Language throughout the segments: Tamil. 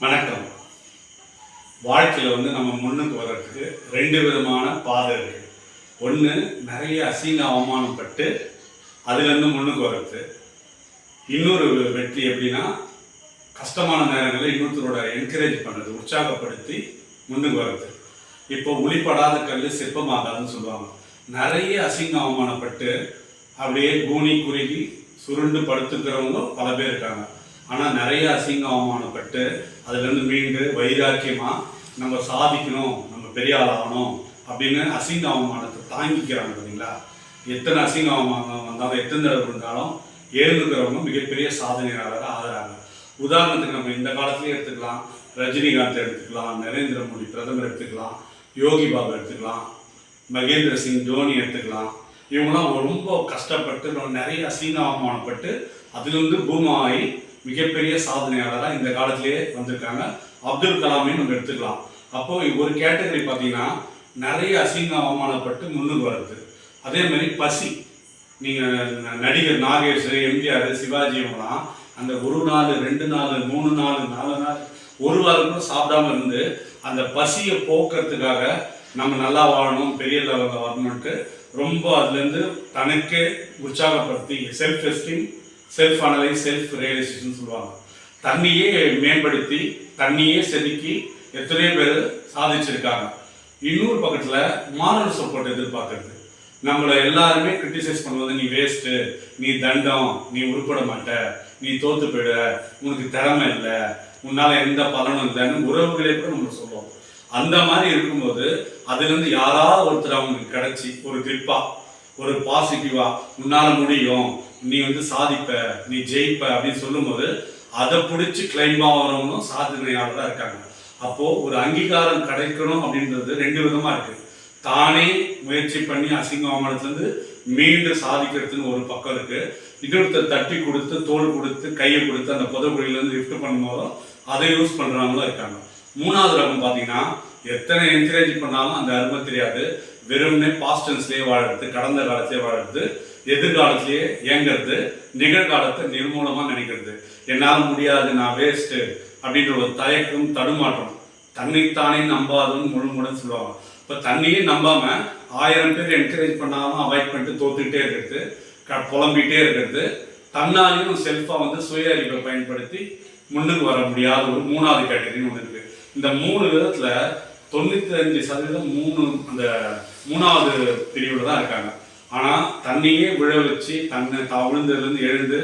வணக்கம். வாழ்க்கையில் நம்ம முன்னுக்கு வர்றதுக்கு ரெண்டு விதமான பாதை இருக்கு. ஒன்று நிறைய அசிங்க அவமானப்பட்டு அதுலேருந்து முன்னுக்கு வர்றது. இன்னொரு வெற்றி எப்படின்னா கஷ்டமான நேரங்களில் இன்னொருத்தரோட என்கரேஜ் பண்ணுறது, உற்சாகப்படுத்தி முன்னுக்கு வர்றது. இப்போ உளிப்படாத கல் சிற்பமாகாதுன்னு சொல்லுவாங்க. நிறைய அசிங்க அவமானப்பட்டு அப்படியே கூனி குறுகி சுருண்டு படுத்துக்கிறவங்க பல பேர் இருக்காங்க. ஆனால் நிறைய அசிங்க அவமானப்பட்டு அதுலேருந்து மீண்டு வைராக்கியமாக நம்ம சாதிக்கணும், நம்ம பெரிய ஆள் ஆகணும் அப்படின்னு அசிங்க அவமானத்தை தாங்கிக்கிறாங்க. பார்த்தீங்களா? எத்தனை அசிங்க அவமானம் வந்தாலும் எத்தனை தடவை இருந்தாலும் எழுந்துக்கிறவங்க மிகப்பெரிய சாதனையாளராக ஆகிறாங்க. உதாரணத்துக்கு நம்ம இந்த காலத்துலேயே எடுத்துக்கலாம், ரஜினிகாந்த் எடுத்துக்கலாம், நரேந்திர மோடி பிரதமர் எடுத்துக்கலாம், யோகி பாபு எடுத்துக்கலாம், மகேந்திர சிங் தோனி எடுத்துக்கலாம். இவங்களாம் ரொம்ப கஷ்டப்பட்டு நிறைய அசிங்க அவமானப்பட்டு அதுலேருந்து பூமாகி மிகப்பெரிய சாதனையாளராக இந்த காலத்திலேயே வந்திருக்காங்க. அப்துல் கலாமையும் நம்ம எடுத்துக்கலாம். அப்போது ஒரு கேட்டகரி பார்த்தீங்கன்னா நிறைய அசிங்க அவமானப்பட்டு முன்னுக்கு வருது. அதே மாதிரி பசி, நீங்கள் நடிகர் நாகேஷ், எம்ஜிஆர், சிவாஜி இவங்களாம் அந்த ஒரு நாள் 2 நாள் 3 நாள் 4 நாள் ஒரு வாரம் கூட சாப்பிடாம இருந்து அந்த பசியை போக்குறதுக்காக நம்ம நல்லா வாழணும், பெரிய லெவலில் வரணும்ட்டு ரொம்ப அதுலேருந்து தனக்கே உற்சாகப்படுத்தி self esteem, self analyse, self realisation சொல்லுவாங்க. தண்ணியே மேம்படுத்தி தண்ணியே செதுக்கி எத்தனையோ பேர் சாதிச்சிருக்காங்க. இன்னொரு பக்கத்தில் மாரல் சப்போர்ட் எதிர்பார்க்கறது. நம்மளை எல்லாருமே கிரிட்டிசைஸ் பண்ணுவது, நீ வேஸ்ட்டு, நீ தண்டம், நீ உருப்பட மாட்ட, நீ தோற்று போயிட, உனக்கு திறமை இல்லை, உன்னால் எந்த பலனும் இல்லைன்னு உறவுகளே கூட நம்ம சொல்லுவோம். அந்த மாதிரி இருக்கும்போது அதுலேருந்து யாராவது ஒருத்தர் அவங்களுக்கு கிடச்சி ஒரு கிரிப்பா, ஒரு பாசிட்டிவா, உன்னால் முடியும், நீ சாதிப்ப, நீ ஜெயிப்ப அப்படின்னு சொல்லும்போது அதை பிடிச்சி கிளைம்பாக வரவங்களும் சாதனையாளராக இருக்காங்க. அப்போது ஒரு அங்கீகாரம் கிடைக்கணும் அப்படின்றது ரெண்டு விதமாக இருக்குது. தானே முயற்சி பண்ணி அசிங்க அவமானத்துலேருந்து மீண்டு சாதிக்கிறதுன்னு ஒரு பக்கம் இருக்குது. இன்னொருத்தர் தட்டி கொடுத்து, தோல் கொடுத்து, கையை கொடுத்து அந்த புதக்குழியிலேருந்து லிஃப்ட் பண்ணும்போதும் அதை யூஸ் பண்ணுறவங்களும் இருக்காங்க. மூணாவது ரகம் பார்த்தீங்கன்னா எத்தனை என்கரேஜ் பண்ணாலும் அந்த அருமை தெரியாது, வெறும்னே பாஸ்டன்ஸ்லேயே வாழறது, கடந்த காலத்திலே வாழறது, எதிர்காலத்திலேயே இயங்கிறது, நிகழ்காலத்தை நிர்மூலமாக நினைக்கிறது. என்னால் முடியாது, நான் வேஸ்ட்டு அப்படின்ற ஒரு தயக்கம், தடுமாற்றம், தன்னைத்தானே நம்பாதுன்னு முழுமுடன் சொல்லுவாங்க. இப்போ தண்ணியே நம்பாமல் 1000 பேர் என்கரேஜ் பண்ணாலும் அவாய்ட் பண்ணிட்டு தோத்துக்கிட்டே இருக்கிறது, புலம்பிகிட்டே இருக்கிறது, தன்னாலையும் செல்ஃபாக சுய அறிவை பயன்படுத்தி முன்னுக்கு வர முடியாத ஒரு மூணாவது கேட்டகரின்னு ஒன்று இருக்குது. இந்த 3 விதத்தில் 95% அந்த மூணாவது பிரிவில் தான் இருக்காங்க. ஆனால் தண்ணியே விழ வச்சு தன்னை விழுந்ததுலேருந்து எழுந்து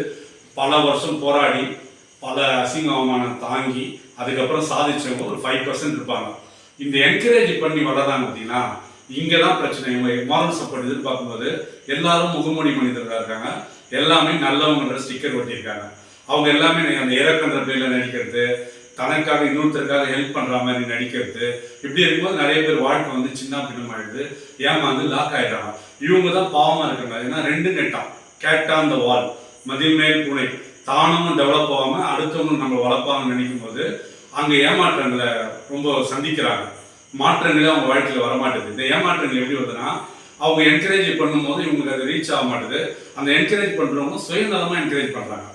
பல வருஷம் போராடி பல அசிங்க அவமானம் தாங்கி அதுக்கப்புறம் சாதிச்சவங்க ஒரு 5% இருப்பாங்க. இந்த என்கரேஜ் பண்ணி வளர்றாங்க பார்த்தீங்கன்னா, இங்கே தான் பிரச்சனை. இவங்க மாரல் சப்போர்ட் எதிர்பார்க்கும்போது எல்லாரும் முகமூடி மனிதர்களாக இருக்காங்க, எல்லாமே நல்லவங்கன்ற ஸ்டிக்கர் ஒட்டியிருக்காங்க. அவங்க எல்லாமே அந்த இறக்குன்ற பேரில் நடிக்கிறது, தனக்காக இன்னொருத்தருக்காக ஹெல்ப் பண்ணுற மாதிரி நடிக்கிறது, இப்படி இருக்கும்போது நிறைய பேர் வாழ்க்கை சின்ன பின்னமாயிடுது, ஏமாந்து லாக் ஆகிடுறாங்க. இவங்க தான் பாவமாக இருக்காங்க. ஏன்னா 2 நெட்டான், கேட்டா அந்த வால், மதிமேல் பூனை, தானும் டெவலப் ஆகாமல் அடுத்தவங்க நம்ம வளர்ப்பாங்கன்னு நினைக்கும் போது அங்கே ஏமாற்றங்களை ரொம்ப சந்திக்கிறாங்க. மாற்றங்களே அவங்க வாழ்க்கையில் வரமாட்டேது. இந்த ஏமாற்றங்கள் எப்படி வருதுன்னா, அவங்க என்கரேஜ் பண்ணும்போது இவங்களுக்கு அது ரீச் ஆக மாட்டுது. அந்த என்கரேஜ் பண்ணுறவங்க சுயநலமாக என்கரேஜ் பண்ணுறாங்க,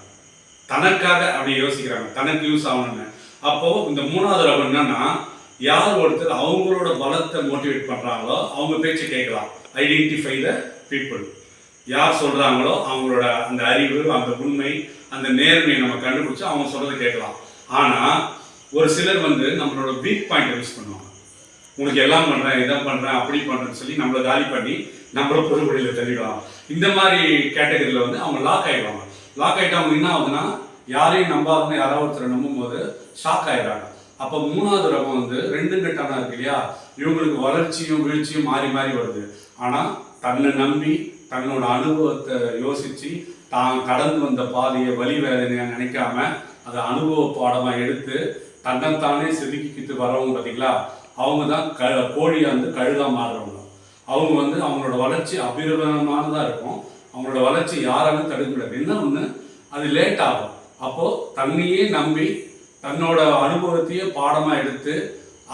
தனக்காக அப்படி யோசிக்கிறாங்க, தனக்கு யூஸ் ஆகணும்னு. அப்போது இந்த மூணாவது ரகம் என்னன்னா, யார் ஒருத்தர் அவங்களோட பலத்தை மோட்டிவேட் பண்ணுறாங்களோ அவங்க பேச்சு கேட்கலாம். Identify the people. யார் சொல்கிறாங்களோ அவங்களோட அந்த அறிவு, அந்த உண்மை, அந்த நேர்மையை நம்ம கண்டுபிடிச்சி அவங்க சொல்கிறத கேட்கலாம். ஆனால் ஒரு சிலர் நம்மளோட வீக் பாயிண்ட் யூஸ் பண்ணுவாங்க. உனக்கு எல்லாம் பண்ணுறேன், இதை பண்ணுறேன், அப்படி பண்ணுறேன்னு சொல்லி நம்மளை காலி பண்ணி நம்மளை பொதுப்படியில் தள்ளிடுவாங்க. இந்த மாதிரி கேட்டகரியில் அவங்க லாக் ஆகிடுவாங்க. லாக் ஆகிட்டு அவங்க என்ன ஆகுதுன்னா, யாரையும் நம்பாதவங்க யாராவது ஒருத்தரை நம்பும் போது ஷாக் ஆகிடுறாங்க. அப்போ மூணாவது ரகம் 2 நெட்டானா இருக்கு இல்லையா, இவங்களுக்கு வளர்ச்சியும் வீழ்ச்சியும் மாறி மாறி வருது. ஆனால் தன்னை நம்பி தன்னோட அனுபவத்தை யோசித்து தான் கடந்து வந்த பாதையை வலி வேதனையாக நினைக்காம அதை அனுபவ பாடமாக எடுத்து தன்னைத்தானே செதுக்கிக்கிட்டு வரவங்க பார்த்தீங்களா, அவங்க தான் கோழியை கழுதாக மாறுறவங்க. அவங்க அவங்களோட வளர்ச்சி அபிரமானதாக இருக்கும். அவங்களோட வளர்ச்சி யாராலும் தடுக்க முடியாது. என்ன ஒன்று, அது லேட் ஆகும். அப்போது தன்னையே நம்பி தன்னோட அனுபவத்தையே பாடமாக எடுத்து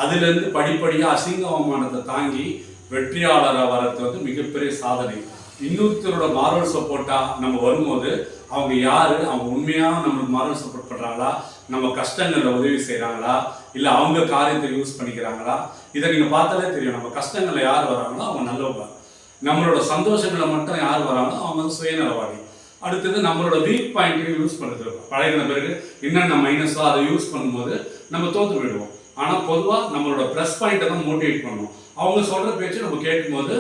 அதுலேருந்து படிப்படியாக அசிங்க அவமானத்தை தாங்கி வெற்றியாளராக வர்றது மிகப்பெரிய சாதனை. இன்னொருத்தரோட மாரல் சப்போர்ட்டா நம்ம வரும்போது அவங்க யாரு, அவங்க உண்மையாக நம்மளுக்கு மாரல் சப்போர்ட் பண்றாங்களா, நம்ம கஷ்டங்கள்ல உதவி செய்யறாங்களா, இல்ல அவங்க காரியத்தை யூஸ் பண்ணிக்கிறாங்களா, இதை நீங்க பார்த்தாலே தெரியும். நம்ம கஷ்டங்கள்ல யார் வராங்களோ அவங்க நல்லவங்க, நம்மளோட சந்தோஷங்களை மட்டும் யார் வராங்களோ அவங்க வந்து சுயநலவாதி. அடுத்தது நம்மளோட வீக் பாயிண்ட்டையும் யூஸ் பண்ணுறது. பழகின பிறகு என்னென்ன மைனஸோ அதை யூஸ் பண்ணும்போது நம்ம தோற்று போயிடுவோம். ஆனால் பொதுவாக நம்மளோட ப்ளஸ் பாயிண்ட்டை தான் மோட்டிவேட் பண்ணணும். அவங்க சொல்கிற பேச்சு நம்ம கேட்கும்போது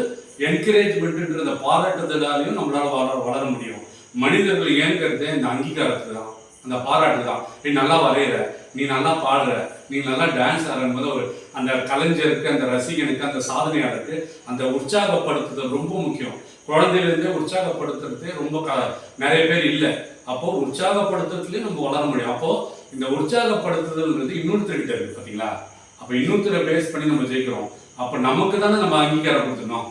என்கரேஜ்மெண்ட்டுன்ற அந்த பாராட்டுதலாலையும் நம்மளால வளர முடியும். மனிதர்கள் ஏங்கிறது இந்த அங்கீகாரத்துக்கு தான், அந்த பாராட்டு தான். நீ நல்லா வரைகிற, நீ நல்லா பாடுற, நீ நல்லா டான்ஸ் ஆடுற போது ஒரு அந்த கலைஞருக்கு, அந்த ரசிகனுக்கு, அந்த சாதனையாளருக்கு அந்த உற்சாகப்படுத்துதல் ரொம்ப முக்கியம். குழந்தையிலேருந்தே உற்சாகப்படுத்துறதே ரொம்ப நிறைய பேர் இல்லை. அப்போ உற்சாகப்படுத்துறதுலேயே நம்ம வளர முடியும். அப்போ இந்த உற்சாகப்படுத்துதல்ன்றது இன்னொருத்தர்கிட்ட இருக்கு பார்த்தீங்களா. அப்போ இன்னொருத்தரை பேஸ் பண்ணி நம்ம ஜெயிக்கிறோம். அப்போ நமக்கு தானே நம்ம அங்கீகாரம் கொடுத்துடணும்,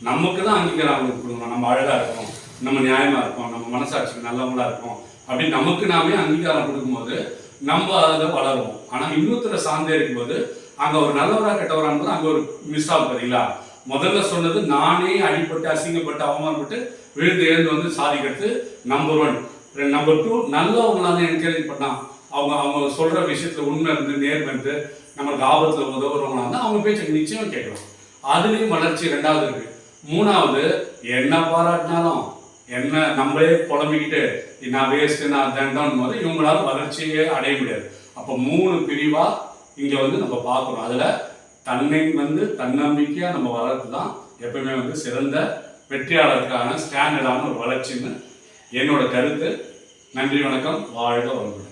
நமக்கு தான் அங்கீகாரம் கொடுக்கணும். நம்ம அழகா இருக்கோம், நம்ம நியாயமா இருக்கோம், நம்ம மனசாட்சிக்கு நல்லவங்களா இருக்கோம் அப்படின்னு நமக்கு நாமே அங்கீகாரம் கொடுக்கும்போது நம்ம அதில் வளருவோம். ஆனால் இன்னொருத்தரை சார்ந்தே இருக்கும்போது அங்கே ஒரு நல்லவரா கெட்டவரான்னு அங்கே ஒரு மிஸ் ஆகும் பார்த்தீங்களா. முதல்ல சொன்னது நானே அடிப்பட்டு அசிங்கப்பட்டு அவமானப்பட்டு விழுந்து எழுந்து வந்து சாதிக்கிறது நம்பர் 1. நம்பர் 2, நல்லவங்களால என்கரேஜ் பண்ணா அவங்க சொல்ற விஷயத்துல உண்மை இருந்து நேர்மை இருந்து நம்மளுக்கு ஆபத்துல உதவுறவங்களா இருந்தால் அவங்க பேச்சுக்கு நிச்சயம் கேட்கலாம். அதுலேயும் வளர்ச்சி 2வது இருக்கு. 3வது, என்ன பாராட்டினாலும் என்ன நம்மளே புலம்பிக்கிட்டு நான் வேஸ்ட் நான் தண்டம் போது இவங்களால வளர்ச்சியே அடைய முடியாது. அப்போ 3 பிரிவா இங்க வந்து நம்ம பார்க்கணும். அதுல தன்னை வந்து தன்னம்பிக்கையா நம்ம வளர்த்து தான் எப்பவுமே வந்து சிறந்த வெற்றியாளருக்கான ஸ்டாண்டர்டான ஒரு வளர்ச்சின்னு என்னோட கருத்து. நன்றி, வணக்கம், வாழ்க வளமுடன்.